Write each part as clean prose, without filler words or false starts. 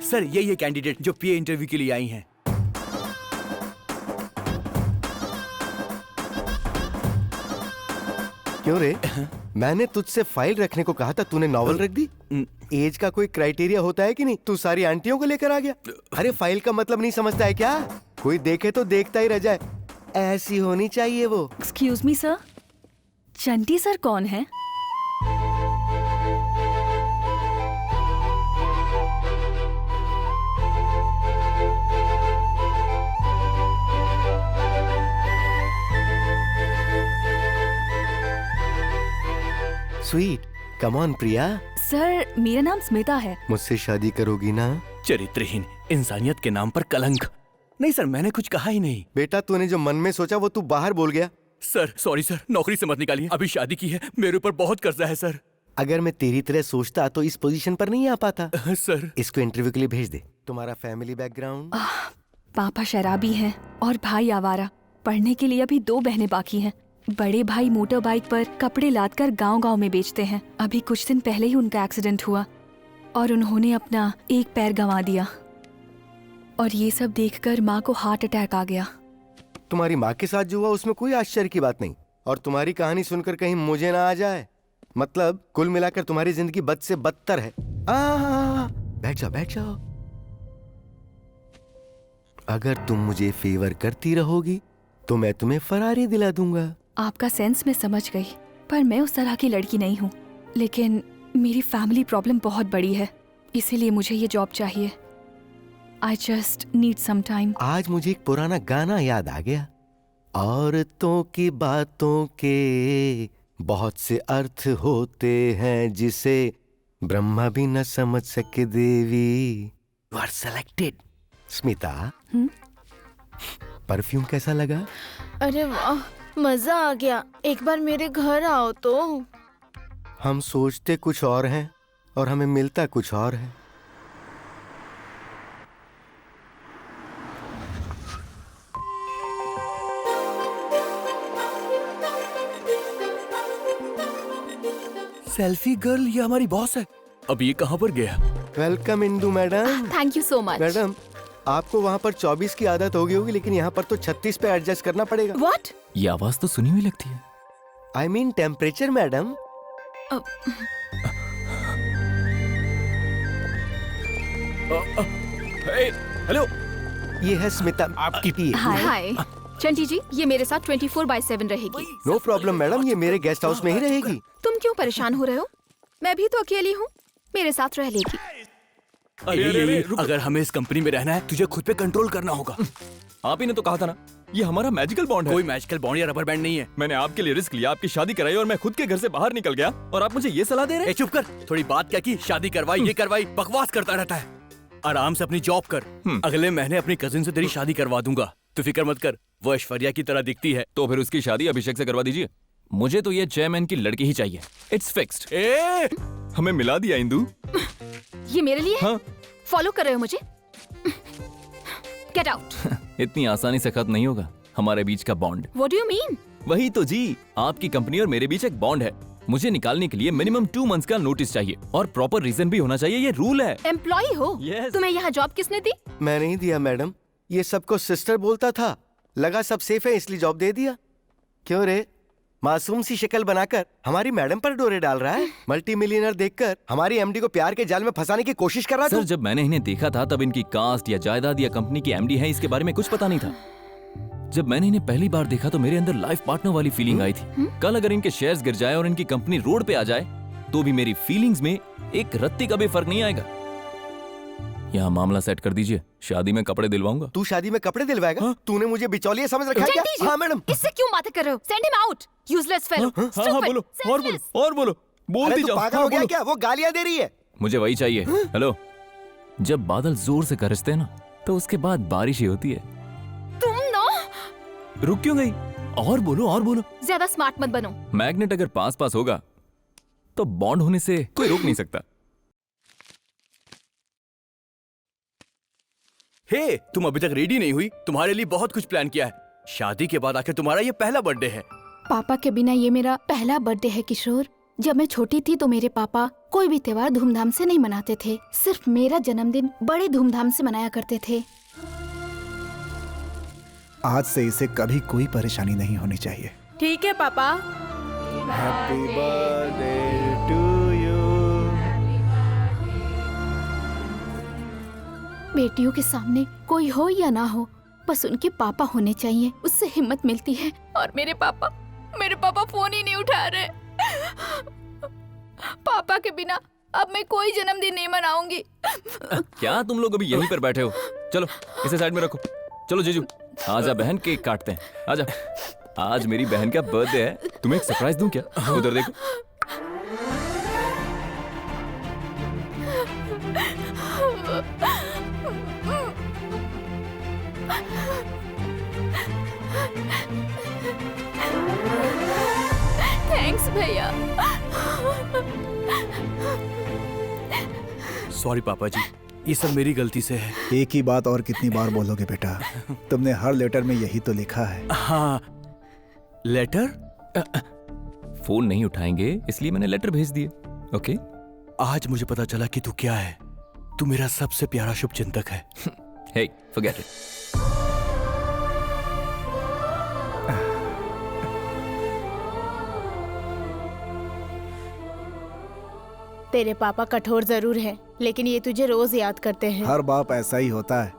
Sir ये candidate जो पीए interview के लिए आई हैं। क्यों रे? मैंने तुझसे फाइल रखने को कहा था, तूने नॉवल रख दी। एज का कोई क्राइटेरिया होता है कि नहीं? तू सारी आंटियों को लेकर आ गया। अरे फाइल का मतलब नहीं समझता है क्या? कोई देखे तो देखता ही रह जाए, ऐसी होनी चाहिए वो। एक्सक्यूज मी सर, चंटी सर कौन है? Sweet, come on Priya. Sir मेरा नाम स्मिता है। मुझसे शादी करोगी ना? चरित्रहीन, इंसानियत के नाम पर कलंक। नहीं सर, मैंने कुछ कहा ही नहीं। बेटा तूने जो मन में सोचा वो तू बाहर बोल गया। सर सॉरी सर, नौकरी से मत निकालिए, अभी शादी की है, मेरे ऊपर बहुत कर्जा है सर। अगर मैं तेरी तरह सोचता तो इस पोजीशन पर नहीं आ पाता। सर इसको इंटरव्यू के लिए भेज दे। तुम्हारा फैमिली बैकग्राउंड? पापा शराबी हैं और भाई आवारा। पढ़ने के लिए अभी 2 बहनें बाकी हैं। बड़े भाई मोटर बाइक पर कपड़े लादकर गांव-गांव में बेचते हैं। अभी कुछ दिन पहले ही उनका एक्सीडेंट हुआ और उन्होंने अपना एक पैर गंवा दिया। और ये सब देखकर माँ को हार्ट अटैक आ गया। तुम्हारी माँ के साथ जो हुआ उसमें कोई आश्चर्य की बात नहीं। और तुम्हारी कहानी सुनकर कहीं मुझे ना आ जाए। मतलब कुल मिलाकर तुम्हारी जिंदगी बद से बदतर है। बैठ जाओ बैठ जाओ। अगर तुम मुझे फेवर करती रहोगी तो मैं तुम्हें फरारी दिला दूंगा। आपका सेंस मैं समझ गई, पर मैं उस तरह की लड़की नहीं हूँ। लेकिन मेरी फैमिली प्रॉब्लम बहुत बड़ी है, इसीलिए मुझे ये जॉब चाहिए। I just need some time. आज मुझे एक पुराना गाना याद आ गया। औरतों की बातों के बहुत से अर्थ होते हैं, जिसे ब्रह्मा भी न समझ सके Devi. You are selected. Smita, perfume कैसा लगा? अरे वाह, मजा आ गया। एक बार मेरे घर आओ तो। हम सोचते कुछ और हैं और हमें मिलता कुछ और है। सेल्फी गर्ल, ये हमारी बॉस है। अब ये कहाँ पर गया? Welcome Indu madam. Thank you so much. Madam, आपको वहाँ पर 24 की आदत हो गई होगी, लेकिन यहाँ पर तो 36 पे एडजस्ट करना पड़ेगा। व्हाट? ये आवाज तो सुनी हुई लगती है। I mean temperature madam. Hello, ये है स्मिता आपकी पी। हाय चंटी जी, ये मेरे साथ 24/7 रहेगी। नो प्रॉब्लम मैडम, ये मेरे गेस्ट हाउस में ही रहेगी। तुम क्यों परेशान हो रहे हो? मैं भी तो अकेली हूँ, मेरे साथ रह लेगी। अरे अगर हमें इस कंपनी में रहना है, तुझे खुद पे कंट्रोल करना होगा। आप ही ने तो कहा था ना, ये हमारा मैजिकल बॉन्ड है। कोई मैजिकल बॉन्ड या रबर बैंड नहीं है। मैंने आपके लिए रिस्क लिया, आपकी शादी कराई और मैं खुद के घर से बाहर निकल गया और आप मुझे ये सलाह दे रहे हैं? चुप कर, थोड़ी बात क्या की, शादी करवाई, ये करवाई, बकवास करता रहता है। आराम से अपनी जॉब कर। अगले महीने अपनी कजिन से तेरी शादी करवा दूंगा, तू फिक्र मत कर। वो ऐश्वर्या की तरह दिखती है। तो फिर उसकी शादी अभिषेक से करवा दीजिए। मुझे तो ये चेयरमैन की लड़की ही चाहिए। It's fixed. हमें मिला दिया इंदु। ये मेरे लिए? हाँ। फॉलो कर रहे हो मुझे? Get out. इतनी आसानी से खत्म नहीं होगा हमारे बीच का bond. What do you mean? वही तो जी, आपकी कंपनी और मेरे बीच एक बॉन्ड है। मुझे निकालने के लिए मिनिमम 2 मंथ्स का नोटिस चाहिए और प्रॉपर रीजन भी होना चाहिए, ये रूल है। एम्प्लॉय हो? Yes. तुम्हें यहाँ जॉब किसने दी? मैं नहीं दिया मैडम, ये सबको सिस्टर बोलता था। लगा सब सेफ है इसलिए जॉब दे दिया। क्यों रे, मासूम सी शक्ल बनाकर हमारी मैडम पर डोरे डाल रहा है? मल्टी मिलियनर देखकर हमारी एमडी को प्यार के जाल में फंसाने की कोशिश कर रहा सर, जब मैंने इन्हें देखा था तब इनकी कास्ट या जायदाद या कंपनी की एमडी है इसके बारे में कुछ पता नहीं था। जब मैंने इन्हें पहली बार देखा तो मेरे अंदर लाइफ पार्टनर वाली फीलिंग आई थी। कल अगर इनके शेयर्स गिर जाए और इनकी कंपनी रोड पे आ जाए तो भी मेरी फीलिंग्स में एक रत्ती का भी फर्क नहीं आएगा। यहाँ मामला सेट कर दीजिए, शादी में कपड़े दिलवाऊंगा। तू शादी में कपड़े दिलवाएगा? तूने मुझे बिचौलिया समझ रखा है क्या? चंटी जी, हाँ मैडम। इससे क्यों बातें कर रहे हो? Send him out, useless fellow. हाँ बोलो और बोलो बोल अरे दी तू जाओ। पागल हो गया क्या? वो गालियां दे रही है। मुझे वही चाहिए। हेलो, जब बादल जोर से गरजते हैं ना तो उसके बाद बारिश ही होती है। तुम ना रुक क्यों गई? और बोलो। ज्यादा स्मार्ट मत बनो। मैग्नेट अगर पास होगा तो बॉन्ड होने से कोई रोक नहीं सकता। हे, तुम अभी तक रेडी नहीं हुई? तुम्हारे लिए बहुत कुछ प्लान किया है। शादी के बाद आखिर तुम्हारा ये पहला बर्थडे है। पापा के बिना ये मेरा पहला बर्थडे है किशोर। जब मैं छोटी थी तो मेरे पापा कोई भी त्योहार धूमधाम से नहीं मनाते थे, सिर्फ मेरा जन्मदिन बड़े धूमधाम से मनाया करते थे। आज से इसे कभी कोई परेशानी नहीं होनी चाहिए। ठीक है पापा। Happy birthday to you. बेटियों के सामने कोई हो या ना हो, बस उनके पापा होने चाहिए, उससे हिम्मत मिलती है। और मेरे पापा फोन ही नहीं उठा रहे। पापा के बिना अब मैं कोई जन्मदिन नहीं मनाऊंगी। क्या तुम लोग अभी यहीं पर बैठे हो? चलो इसे साइड में रखो। चलो जीजू आजा बहन, केक काटते हैं। आजा, आज मेरी बहन का बर्थडे है, तुम्हें एक सरप्राइज दूं क्या? उधर देखो। थैंक्स भैया। सॉरी पापा जी, ये सब मेरी गलती से है। एक ही बात और कितनी बार बोलोगे बेटा? तुमने हर लेटर में यही तो लिखा है। हाँ, लेटर? फोन नहीं उठाएंगे इसलिए मैंने लेटर भेज दिए। ओके, आज मुझे पता चला कि तू क्या है। तू मेरा सबसे प्यारा शुभचिंतक है। हे फॉरगेट इट। तेरे पापा कठोर जरूर है, लेकिन ये तुझे रोज याद करते हैं। हर बाप ऐसा ही होता है,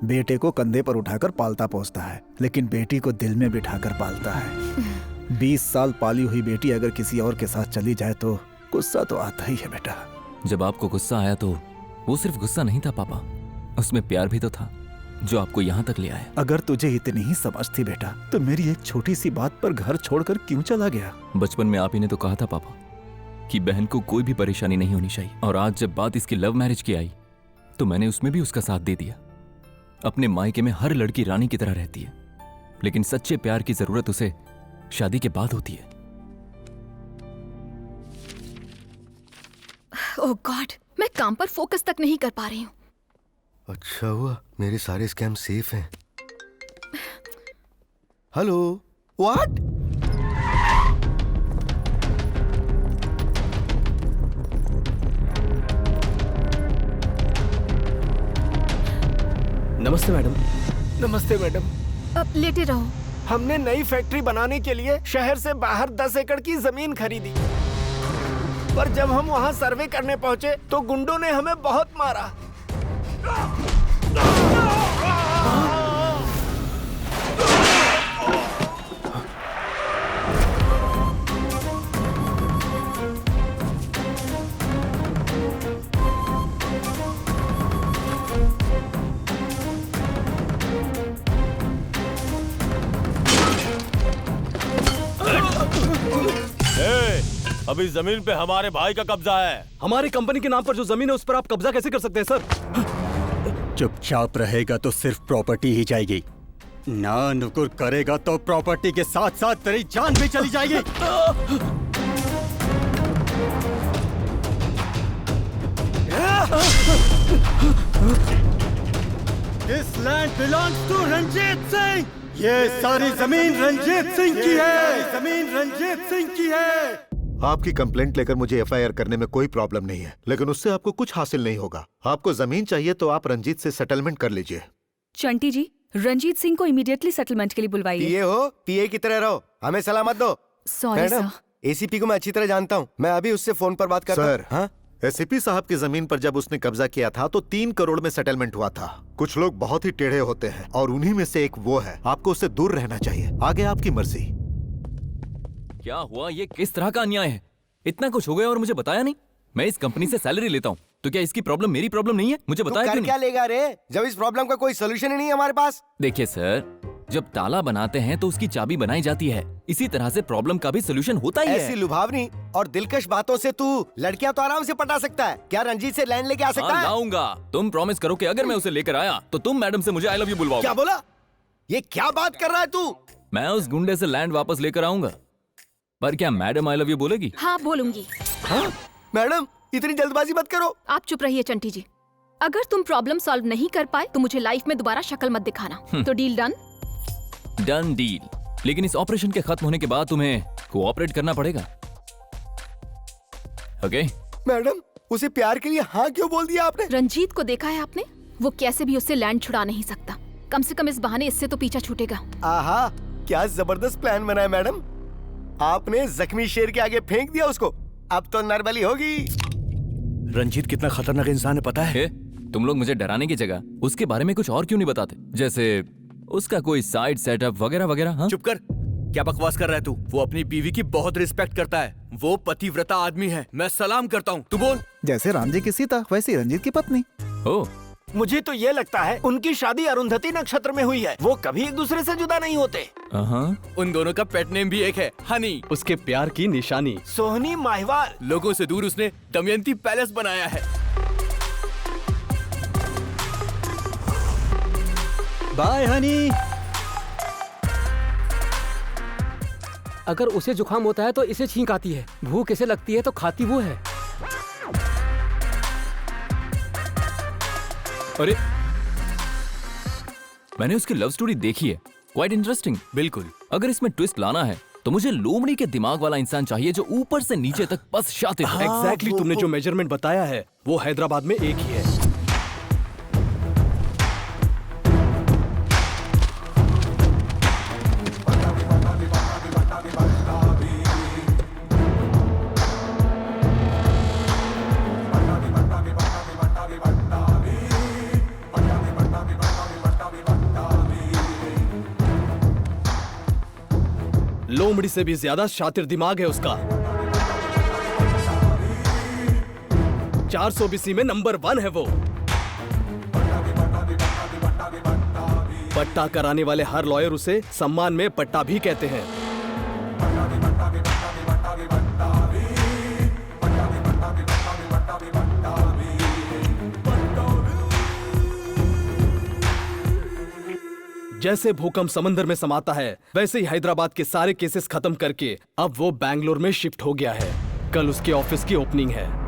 बेटे को कंधे पर उठाकर पालता पोसता है, लेकिन बेटी को दिल में बिठाकर पालता है। 20 साल पाली हुई बेटी अगर किसी और के साथ चली जाए तो गुस्सा तो आता ही है बेटा। जब आपको गुस्सा आया तो वो सिर्फ गुस्सा नहीं था पापा, उसमें प्यार भी तो था जो आपको यहाँ तक ले आया। अगर तुझे इतनी ही समझ थी बेटा तो मेरी एक छोटी सी बात पर घर छोड़कर क्यों चला गया? बचपन में आप ही ने तो कहा था पापा कि बहन को कोई भी परेशानी नहीं होनी चाहिए, और आज जब बात इसकी लव मैरिज की आई तो मैंने उसमें भी उसका साथ दे दिया। अपने मायके में हर लड़की रानी की तरह रहती है, लेकिन सच्चे प्यार की जरूरत उसे शादी के बाद होती है। ओह गॉड, मैं काम पर फोकस तक नहीं कर पा रही हूँ। अच्छा हुआ मेरे सारे स्कैम सेफ हैं। Hello, what? नमस्ते मैडम। नमस्ते मैडम, अब लेटे रहो। हमने नई फैक्ट्री बनाने के लिए शहर से बाहर 10 एकड़ की जमीन खरीदी, पर जब हम वहां सर्वे करने पहुंचे तो गुंडों ने हमें बहुत मारा। अभी जमीन पे हमारे भाई का कब्जा है। हमारी कंपनी के नाम पर जो जमीन है उस पर आप कब्जा कैसे कर सकते हैं सर? चुपचाप रहेगा तो सिर्फ प्रॉपर्टी ही जाएगी, ना नुकुर करेगा तो प्रॉपर्टी के साथ साथ तेरी जान भी चली जाएगी। This land belongs to Ranjit Singh. ये सारी जमीन रंजीत सिंह की है। जमीन रंजीत सिंह की है। आपकी कंप्लेंट लेकर मुझे एफआईआर करने में कोई प्रॉब्लम नहीं है, लेकिन उससे आपको कुछ हासिल नहीं होगा। आपको जमीन चाहिए तो आप रंजीत से सेटलमेंट कर लीजिए। चंटी जी, रंजीत सिंह को इमीडिएटली सेटलमेंट के लिए बुलवाइए। पीए हो, पीए की तरह रहो, हमें सलाह मत दो। Sorry madam, sir. एसीपी को मैं अच्छी तरह जानता हूँ, मैं अभी उससे फोन पर बात करता हूँ। सर, हाँ? एसीपी साहब की जमीन पर जब उसने कब्जा किया था तो 3 करोड़ में सेटलमेंट हुआ था। कुछ लोग बहुत ही टेढ़े होते हैं और उन्हीं में से एक वो है। आपको उससे दूर रहना चाहिए। आगे आपकी मर्जी। क्या हुआ? ये किस तरह का अन्याय है? इतना कुछ हो गया और मुझे बताया नहीं। मैं इस कंपनी से सैलरी लेता हूँ, तो क्या इसकी प्रॉब्लम मेरी प्रॉब्लम नहीं है? मुझे तू बताया कर क्यों क्या नहीं? लेगा रे, जब इस प्रॉब्लम का कोई सोल्यूशन ही नहीं है हमारे पास। देखिए सर, जब ताला बनाते हैं तो उसकी चाबी बनाई जाती है, इसी तरह से प्रॉब्लम का भी सोल्यूशन होता ही ऐसी है। लुभावनी और दिलकश बातों से तू लड़कियां तो आराम से पटा सकता है, क्या रंजीत से लैंड लेके आ सकता हाँ, है? लाऊंगा। तुम प्रॉमिस करो कि अगर मैं उसे लेकर आया तो तुम मैडम से मुझे आई लव यू बुलवाओ। क्या बोला? ये क्या बात कर रहा है तू? मैं उस गुंडे से लैंड वापस लेकर आऊंगा, पर क्या मैडम आई लव यू बोलेगी? हाँ बोलूंगी। हाँ? मैडम, इतनी जल्दबाजी मत करो। आप चुप रहिए चंटी जी। अगर तुम प्रॉब्लम सॉल्व नहीं कर पाए तो मुझे लाइफ में दोबारा शक्ल मत दिखाना। तो डील डन? Done deal. लेकिन इस ऑपरेशन के खत्म होने के बाद तुम्हें कोऑपरेट करना पड़ेगा। ओके मैडम, उसे प्यार के लिए हाँ क्यों बोल दिया आपने? रंजीत को देखा है आपने? वो कैसे भी उससे लैंड छुड़ा नहीं सकता। कम से कम इस बहाने इससे तो पीछा छूटेगा। आहा, क्या जबरदस्त प्लान बनाया मैडम। आपने जख्मी शेर के आगे फेंक दिया उसको, अब तो नरबली होगी। रंजीत कितना खतरनाक इंसान है पता है? तुम लोग मुझे डराने की जगह उसके बारे में कुछ और क्यों नहीं बताते? जैसे उसका कोई साइड सेटअप वगैरह वगैरह। हाँ? चुप कर, क्या बकवास कर रहा है तू? वो अपनी बीवी की बहुत रिस्पेक्ट करता है। वो पतिव्रता आदमी है, मैं सलाम करता हूँ। तू बोल। जैसे राम जी की सीता, वैसे रंजीत की पत्नी। ओह, मुझे तो ये लगता है उनकी शादी अरुंधति नक्षत्र में हुई है। वो कभी एक दूसरे से जुदा नहीं होते। उन दोनों का पेट नेम भी एक है, हनी, उसके प्यार की निशानी। सोहनी माहिवाल। लोगों से दूर उसने दमयंती पैलेस बनाया है। बाय हनी। अगर उसे जुकाम होता है तो इसे छींक आती है, भूख इसे लगती है तो खाती वो है। अरे मैंने उसकी लव स्टोरी देखी है, क्वाइट इंटरेस्टिंग। बिल्कुल। अगर इसमें ट्विस्ट लाना है तो मुझे लोमड़ी के दिमाग वाला इंसान चाहिए जो ऊपर से नीचे तक बस शातिर है। एग्जैक्टली तुमने जो मेजरमेंट बताया है वो हैदराबाद में एक ही है। लोमड़ी से भी ज्यादा शातिर दिमाग है उसका। 400 BC में नंबर 1 है वो। पट्टा कराने वाले हर लॉयर उसे सम्मान में पट्टा भी कहते हैं। जैसे भूकंप समंदर में समाता है, वैसे ही हैदराबाद के सारे केसेस खत्म करके अब वो बैंगलोर में शिफ्ट हो गया है। कल उसके ऑफिस की ओपनिंग है।